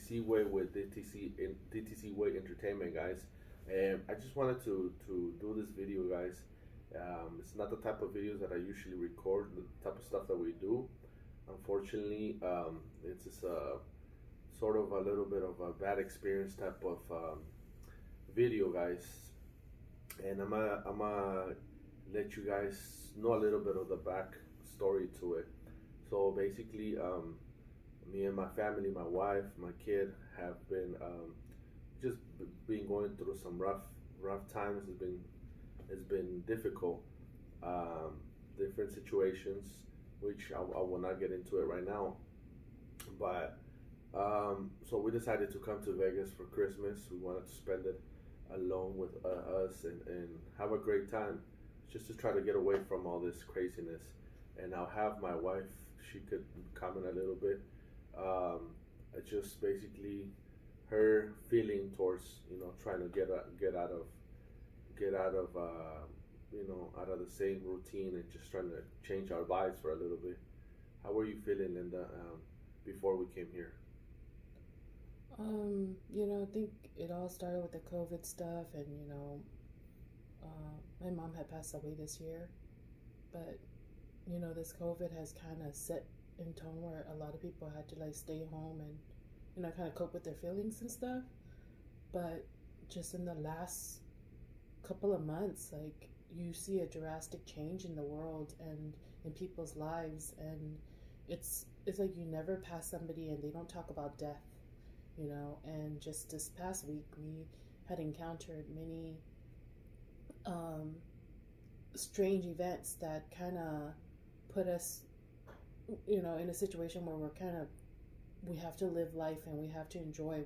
DTC Way with DTC Way Entertainment, guys. And I just wanted to do this video, guys. It's not the type of videos that I usually record, the type of stuff that we do. Unfortunately, it's just a sort of a little bit of a bad experience type of video, guys. And I'm gonna let you guys know a little bit of the back story to it. So basically, me and my family, my wife, my kid, have been just been going through some rough times. It's been difficult, different situations, which I will not get into it right now. But so we decided to come to Vegas for Christmas. We wanted to spend it alone with us and have a great time, just to try to get away from all this craziness. And I'll have my wife; she could comment a little bit. Just basically her feeling towards trying to get out of out of the same routine and just trying to change our lives for a little bit. How were you feeling, Linda, before we came here? I think it all started with the COVID stuff, and my mom had passed away this year, but this COVID has kind of set in tone where a lot of people had to like stay home and kind of cope with their feelings and stuff. But just in the last couple of months, like you see a drastic change in the world and in people's lives, and it's like you never pass somebody and they don't talk about death, and just this past week we had encountered many strange events that kind of put us in a situation where we have to live life and we have to enjoy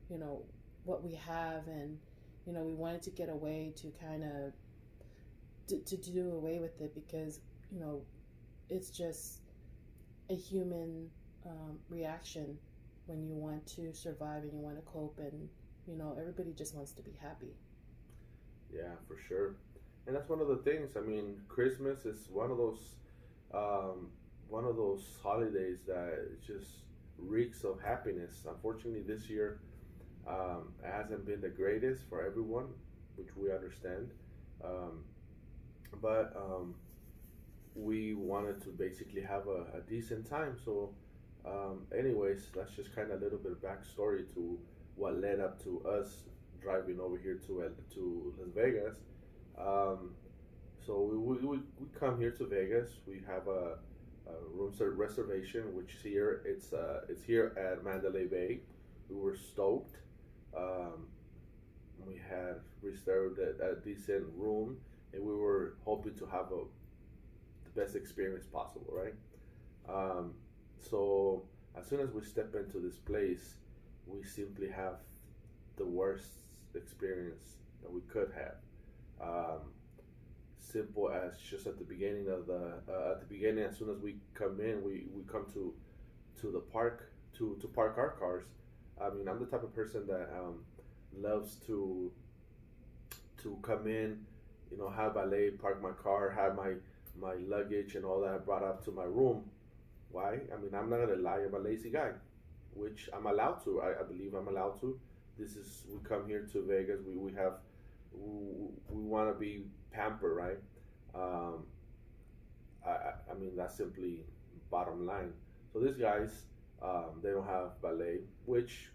you know what we have, and we wanted to get away to kind of to do away with it, because it's just a human reaction when you want to survive and you want to cope, and everybody just wants to be happy. Yeah, for sure. And that's one of the things. I mean, Christmas is one of those holidays that just reeks of happiness. Unfortunately, this year hasn't been the greatest for everyone, which we understand. Um, but we wanted to basically have a decent time. So, anyways, that's just kind of a little bit of backstory to what led up to us driving over here to Las Vegas. Um, so we come here to Vegas. We have a reservation, which it's here at Mandalay Bay. We were stoked. Um, we had reserved a decent room, and we were hoping to have the best experience possible, right? Um, so as soon as we step into this place, we simply have the worst experience that we could have. Um, Simple as just at the beginning as soon as we come in, we come to the park to park our cars. I mean, I'm the type of person that loves to come in, have valet park my car, have my luggage and all that brought up to my room. Why? I mean, I'm not gonna lie, I'm a lazy guy, which I'm allowed to. I believe I'm allowed to. We come here to Vegas. We want to be pampered, right? Um, I mean, that's simply bottom line. So these guys, they don't have ballet, which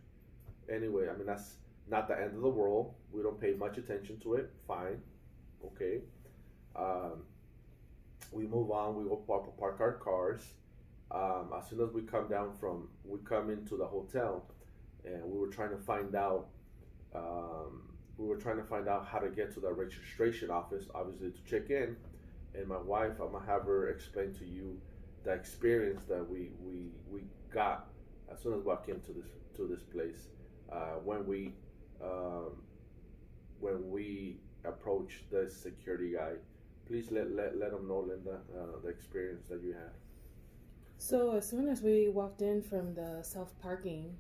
anyway, I mean, that's not the end of the world. We don't pay much attention to it. Fine, okay. Um, we move on. We go park our cars. As soon as we come into the hotel, and um, we were trying to find out how to get to the registration office, obviously to check in. And my wife, I'm gonna have her explain to you the experience that we got as soon as we walked into this place. When um, we approached the security guy, please let them know, Linda, the experience that you had. So as soon as we walked in from the self parking,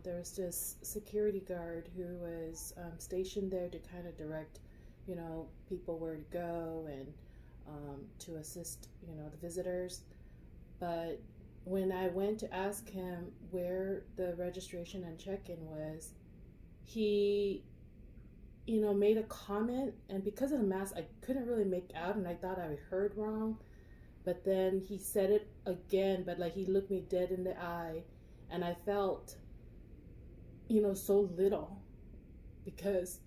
there was this security guard who was stationed there to kind of direct, people where to go and to assist, the visitors. But when I went to ask him where the registration and check-in was, he, made a comment, and because of the mask, I couldn't really make out, and I thought I heard wrong. But then he said it again, but like he looked me dead in the eye, and I felt, so little because,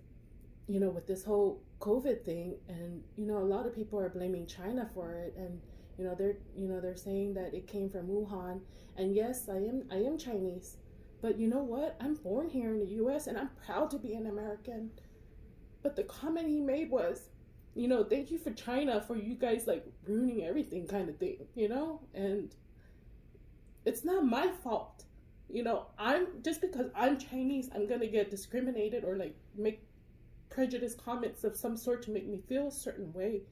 with this whole COVID thing, and a lot of people are blaming China for it, and they're saying that it came from Wuhan, and yes, I am Chinese, but you know what? I'm born here in the U.S. and I'm proud to be an American. But the comment he made was, thank you for China for you guys like ruining everything, kind of thing, and it's not my fault. I'm just because I'm Chinese, I'm gonna get discriminated or like make prejudice comments of some sort to make me feel a certain way.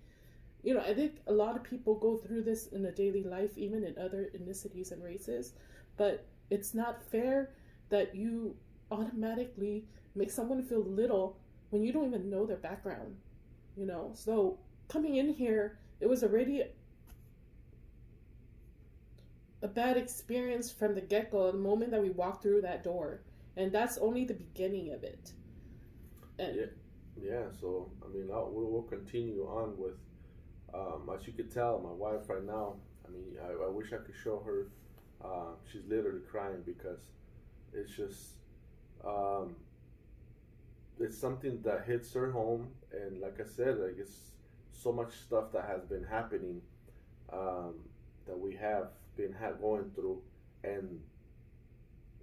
I think a lot of people go through this in a daily life, even in other ethnicities and races, but it's not fair that you automatically make someone feel little when you don't even know their background. So coming in here, it was already a bad experience from the get-go, the moment that we walked through that door, and that's only the beginning of it. And yeah. So I mean, we'll continue on with. As you could tell, my wife right now. I mean, I wish I could show her. She's literally crying because it's just. It's something that hits her home, and like I said, like it's so much stuff that has been happening, that we have been going through, and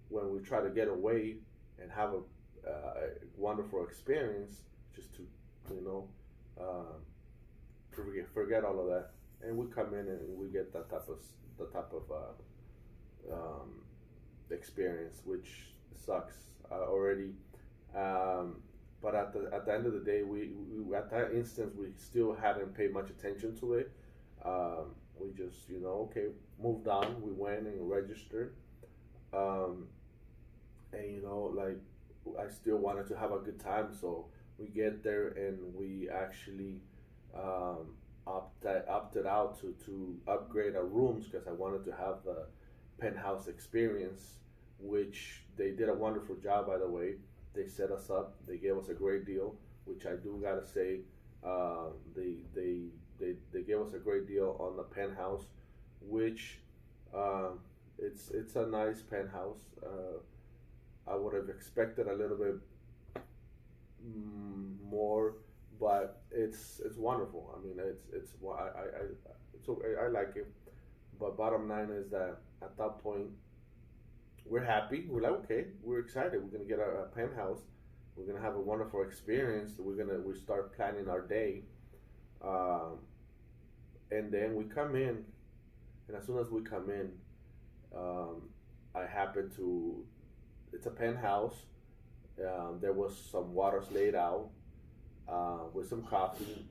when we try to get away and have a wonderful experience, just to you know forget all of that, and we come in and we get the type of experience, which sucks already. But at the end of the day, we at that instance we still hadn't paid much attention to it. We just okay, moved on. We went and registered, um, and like I still wanted to have a good time, so we get there and we actually opted out to upgrade our rooms because I wanted to have the penthouse experience, which they did a wonderful job, by the way. They set us up. They gave us a great deal, which I do gotta say, they gave us a great deal on the penthouse, which it's a nice penthouse. I would have expected a little bit more, but it's wonderful. I mean, it's okay. I like it. But bottom line is that at that point, we're happy. We're like, okay, we're excited. We're gonna get a penthouse. We're gonna have a wonderful experience. We start planning our day, and then we come in, and as soon as we come in, I happen to. It's a penthouse. There was some waters laid out with some coffee.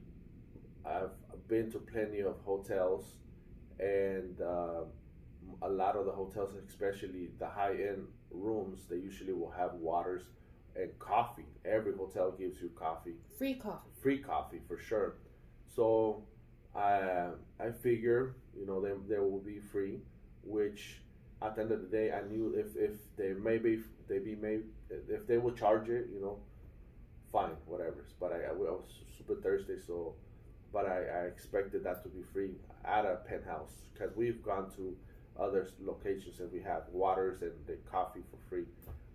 I've been to plenty of hotels, and a lot of the hotels, especially the high-end rooms, they usually will have waters and coffee. Every hotel gives you coffee. Free coffee for sure. So I figure they will be free, which at the end of the day I knew if if they will charge it, fine, whatever. But I was super thirsty, so but I expected that to be free at a penthouse because we've gone to other locations and we have waters and the coffee for free,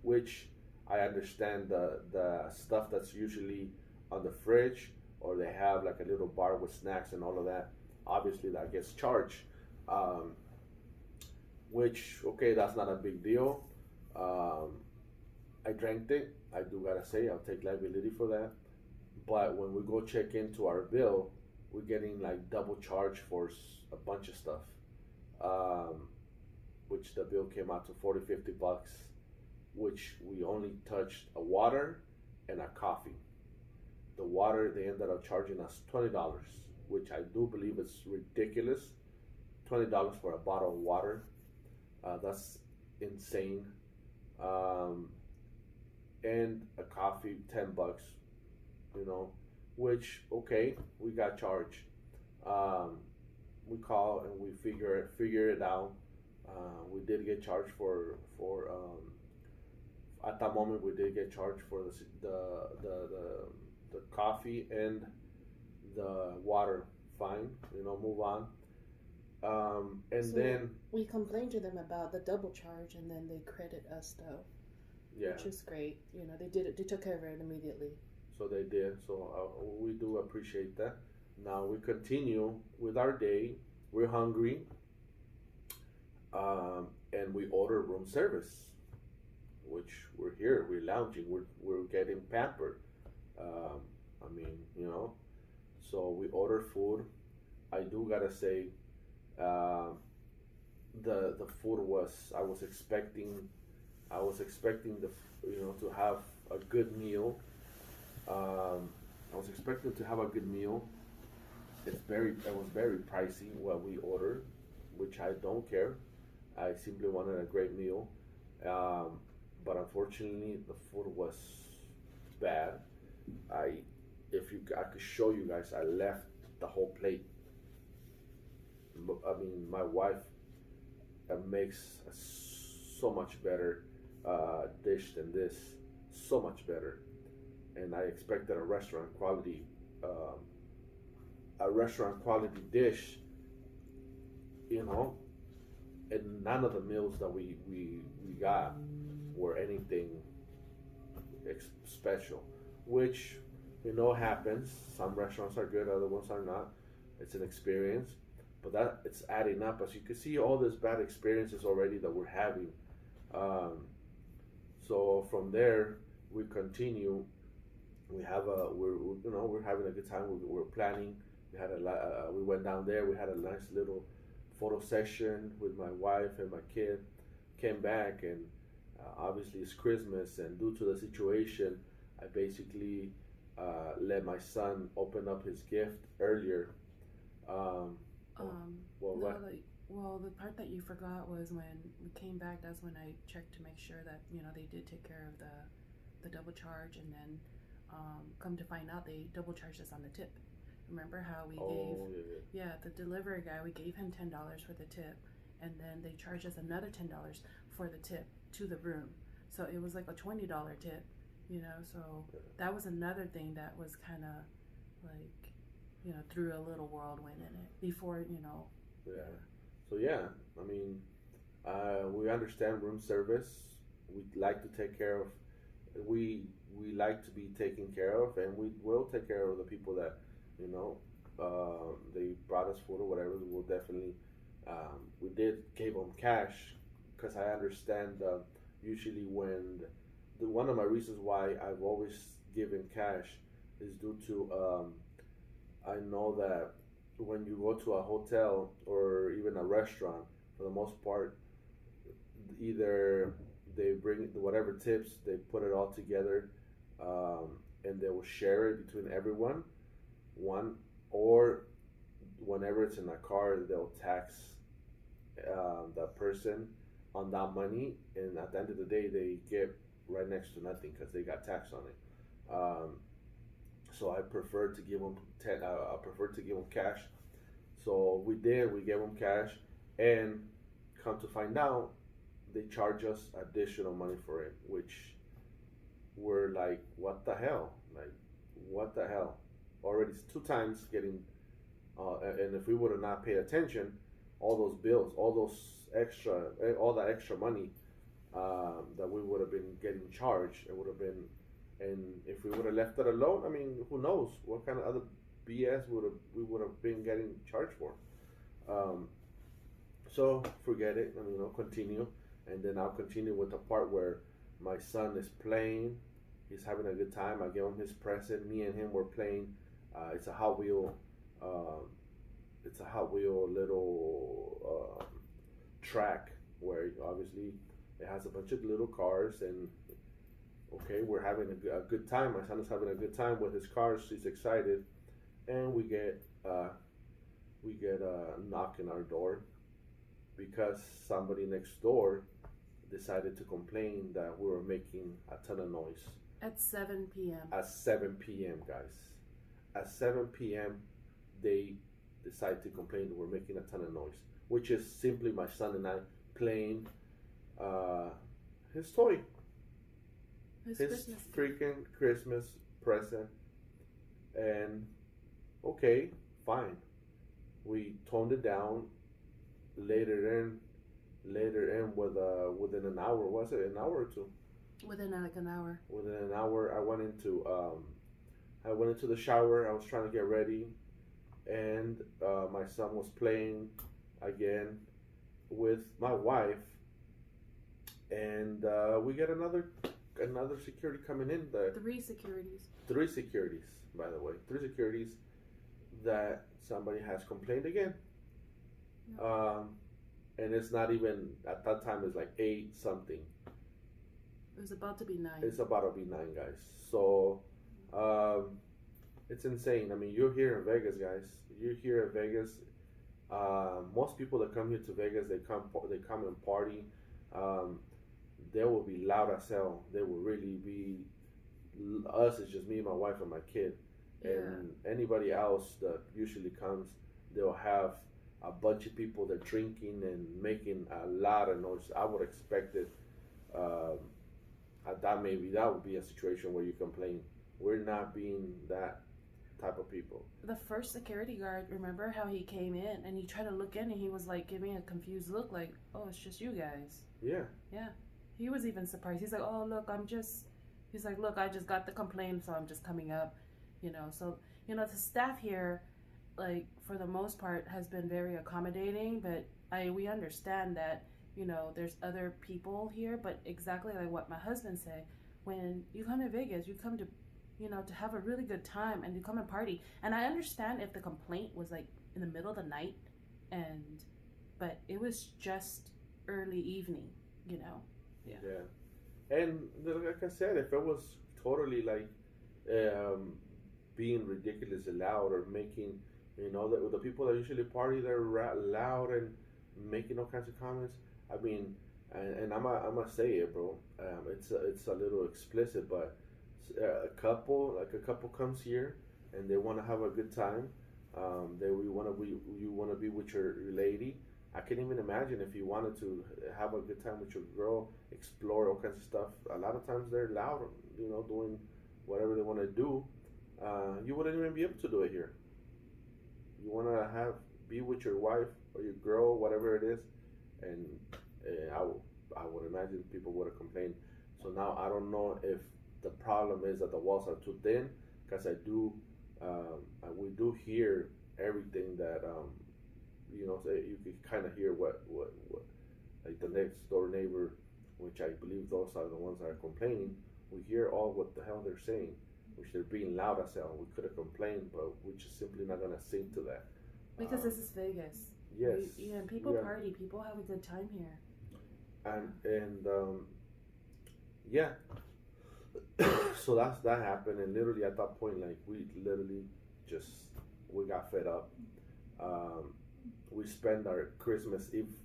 which I understand the stuff that's usually on the fridge, or they have like a little bar with snacks and all of that. Obviously, that gets charged, which okay, that's not a big deal. I drank it. I do gotta say, I'll take liability for that. But when we go check into our bill, we're getting like double charge for a bunch of stuff, which the bill came out to 40-50 bucks, which we only touched a water and a coffee. The water, they ended up charging us $20, which I do believe is ridiculous. $20 for a bottle of water, that's insane. And a coffee, $10, which okay, we got charged. We call and we figure it out. We did get charged for at that moment we did get charged for the coffee and the water. Fine, move on. And So then we complained to them about the double charge, and then they credit us though, yeah, which is great. They did it. They took care of it immediately. so they did. So we do appreciate that. Now we continue with our day. We're hungry, and we order room service, which we're here, we're lounging, we're getting pampered. I mean, so we order food. I do gotta say, uh, the food was I was expecting to have a good meal. I was expecting to have a good meal. It was very pricey what we ordered, which I don't care. I simply wanted a great meal. Um, but unfortunately, the food was bad. I, I could show you guys, I left the whole plate. I mean, my wife makes a so much better dish than this, so much better. And I expected um, a restaurant quality dish, you know, and none of the meals that we got were anything special, which happens. Some restaurants are good, other ones are not. It's an experience, but that it's adding up. As you can see, all these bad experiences already that we're having. Um, so from there, we continue. We're having a good time. We're planning. We went down there. We had a nice little photo session with my wife and my kid. Came back, and obviously it's Christmas, and due to the situation, I basically let my son open up his gift earlier. Um, well, No, what? the part that you forgot was when we came back. That's when I checked to make sure that they did take care of the double charge, and then come to find out they double charged us on the tip. Remember how we Oh, gave the delivery guy, we gave him $10 for the tip, and then they charged us another $10 for the tip to the room. So it was like a $20 tip, So yeah. that was another thing that was kind of like threw a little whirlwind in it before. Yeah. So yeah, I mean, we understand room service. We like to take care of. We like to be taken care of, and we will take care of the people that they brought us food or whatever. We will definitely. We did give them cash because I understand. Usually, when one of my reasons why I've always given cash is due to I know that when you go to a hotel or even a restaurant, for the most part, either they bring whatever tips, they put it all together, and they will share it between everyone. One, or whenever it's in a car, they'll tax that person on that money, and at the end of the day, they get right next to nothing because they got taxed on it. So I prefer to give them I prefer to give them cash. So we did. We gave them cash, and come to find out, they charge us additional money for it, which we're like, what the hell? Like, what the hell? Already 2 times getting, and if we would have not paid attention, all those bills, all that extra money that we would have been getting charged, it would have been, and if we would have left it alone, I mean, who knows what kind of other BS we would have been getting charged for. Um, so forget it. I mean, I'll continue, and then I'll continue with the part where my son is playing. He's having a good time. I gave him his present. Me and him were playing. It's a Hot Wheel. It's a Hot Wheel little track where obviously it has a bunch of little cars, and okay, we're having a good time. My son is having a good time with his cars. He's excited, and we get a knock in our door because somebody next door decided to complain that we were making a ton of noise. At 7 p.m. At 7 p.m., guys. At 7 p.m., they decide to complain that we're making a ton of noise, which is simply my son and I playing his toy, His his Christmas. freaking Christmas present. And okay, fine. We toned it down. Later in with within an hour. Was it an hour or two? Within like an hour. Within an hour, I went into the shower. I was trying to get ready, and my son was playing again with my wife, and we get another security coming in. Three securities. Three securities, by the way, three securities that somebody has complained again. Yeah. And it's not even at that time. It's like 8 something. It was about to be 9. It's about to be 9, guys. So, it's insane. I mean, you're here in Vegas, guys. You're here in Vegas. Most people that come here to Vegas, they come and party. They will be loud as hell. They will really be. Us, it's just me, my wife, and my kid. Yeah. And anybody else that usually comes, they'll have a bunch of people that drinking and making a lot of noise. I would expect it. That would be a situation where you complain. We're not being that type of people. The first security guard, remember how he came in and he tried to look in and he was like giving a confused look, like, "Oh, it's just you guys." Yeah. Yeah. He was even surprised. He's like, "Oh, look, He's like, "Look, I just got the complaint, so I'm just coming up." So the staff here, like, for the most part, has been very accommodating, but we understand that, there's other people here, but exactly like what my husband said, when you come to Vegas, you come to, to have a really good time and you come and party. And I understand if the complaint was like in the middle of the night, but it was just early evening, Yeah. Yeah. And like I said, if it was totally like being ridiculously loud or making, the people that usually party, they're loud and making all kinds of comments. I mean, and I'm gonna say it, bro. It's a little explicit, but a couple comes here and they want to have a good time. You want to be with your lady. I can't even imagine if you wanted to have a good time with your girl, explore all kinds of stuff. A lot of times they're loud, doing whatever they want to do. You wouldn't even be able to do it here. You want to be with your wife or your girl, whatever it is, and I would imagine people would have complained. So now I don't know if the problem is that the walls are too thin, because we do hear everything that so you can kind of hear what like the next door neighbor, which I believe those are the ones that are complaining. We hear all what the hell they're saying, which they're being loud as hell. We could have complained, but we're just simply not gonna sink to that. Because this is Vegas. Yes. People party. People have a good time here. And yeah. So that happened, and literally at that point, like we got fed up. We spent our Christmas Eve.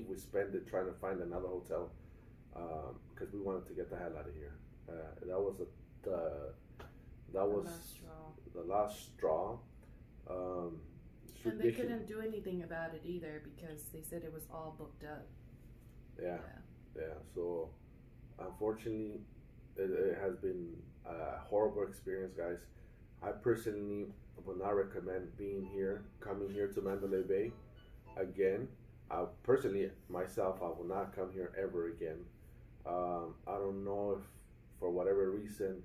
We spent it trying to find another hotel because we wanted to get the hell out of here. That was the last straw. And they couldn't do anything about it either because they said it was all booked up. Yeah. So unfortunately, it has been a horrible experience, guys. I personally would not recommend coming here to Mandalay Bay again. Personally, myself, I will not come here ever again. I don't know if, for whatever reason,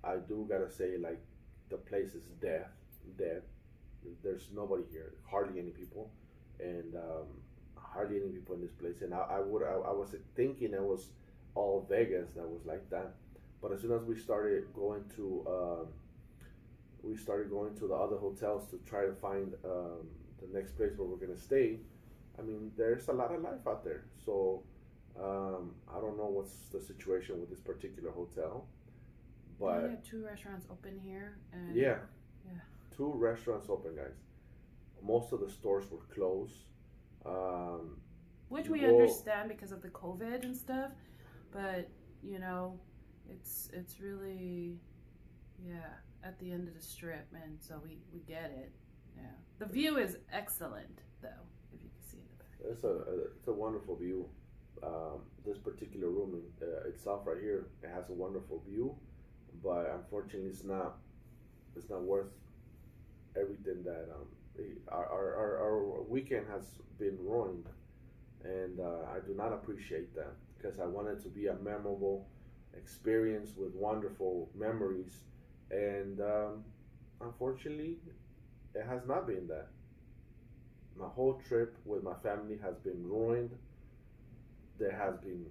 I do gotta say, like, the place is dead. There's nobody here, hardly any people, and hardly any people in this place. And I was thinking it was all Vegas that was like that, but as soon as we started going to the other hotels to try to find the next place where we're gonna stay. I mean, there's a lot of life out there. So I don't know what's the situation with this particular hotel, but we have 2 restaurants open here. And yeah, 2 restaurants open, guys. Most of the stores were closed. Which we understand because of the COVID and stuff, but it's really at the end of the strip, and so we get it. Yeah, the view is excellent though, if you can see in the back. It's a wonderful view. This particular room itself right here, it has a wonderful view, but unfortunately, it's not worth everything that our weekend has been ruined, and I do not appreciate that because I want it to be a memorable experience with wonderful memories, and unfortunately, it has not been that. My whole trip with my family has been ruined. There has been,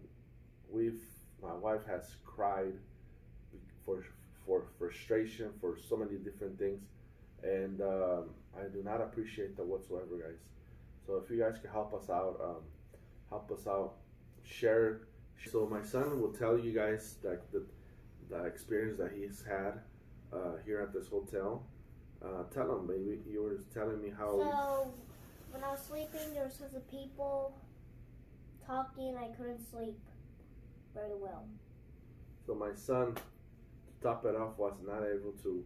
we've, my wife has cried for frustration for so many different things, and I do not appreciate that whatsoever, guys. So if you guys can help us out, share. So my son will tell you guys that the experience that he's had here at this hotel. Tell him, baby. You were telling me how. So when I was sleeping, there was tons of people talking. I couldn't sleep very well. So my son, to top it off, was not able to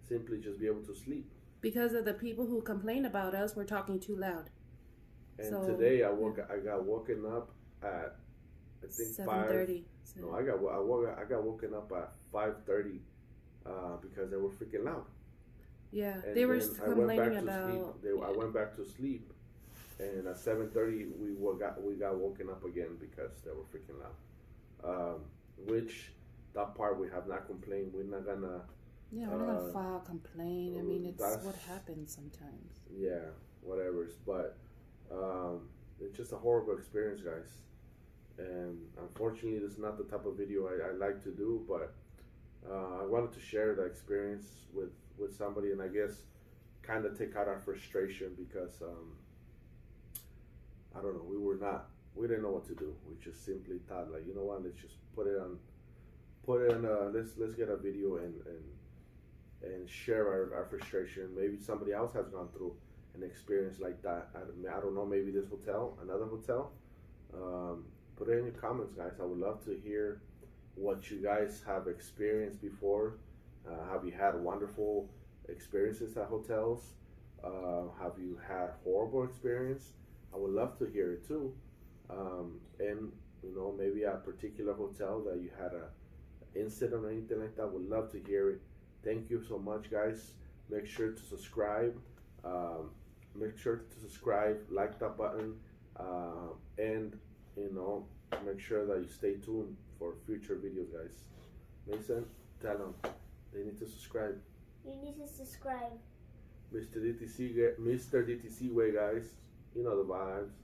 simply just be able to sleep. Because of the people who complain about us, we're talking too loud. And so, today I got woken up at I think 7:30. No, I got woken up at 5:30 because they were freaking loud. Yeah, And they were then complaining about. I went back to sleep, and at 7:30 we got woken up again because they were freaking loud. Which that part we have not complained. We're not gonna. Yeah, we're not gonna file a complaint. I mean, it's what happens sometimes. Yeah, whatever. But it's just a horrible experience, guys. And unfortunately, this is not the type of video I like to do. But I wanted to share the experience with somebody, and I guess kind of take out our frustration because I don't know. We didn't know what to do. We just simply thought, like, you know what? Let's just put it on. Let's get a video and share our frustration. Maybe somebody else has gone through an experience like that. I don't know, maybe this hotel, another hotel. Put it in your comments, guys. I would love to hear what you guys have experienced before. Have you had wonderful experiences at hotels? Have you had horrible experience? I would love to hear it too. And maybe a particular hotel that you had a incident or anything like that. Would love to hear it. Thank you so much, guys. Make sure to subscribe. Like that button, and make sure that you stay tuned for future videos, guys. Mason, tell them they need to subscribe. You need to subscribe. Mr. DTC way, guys. You know the vibes.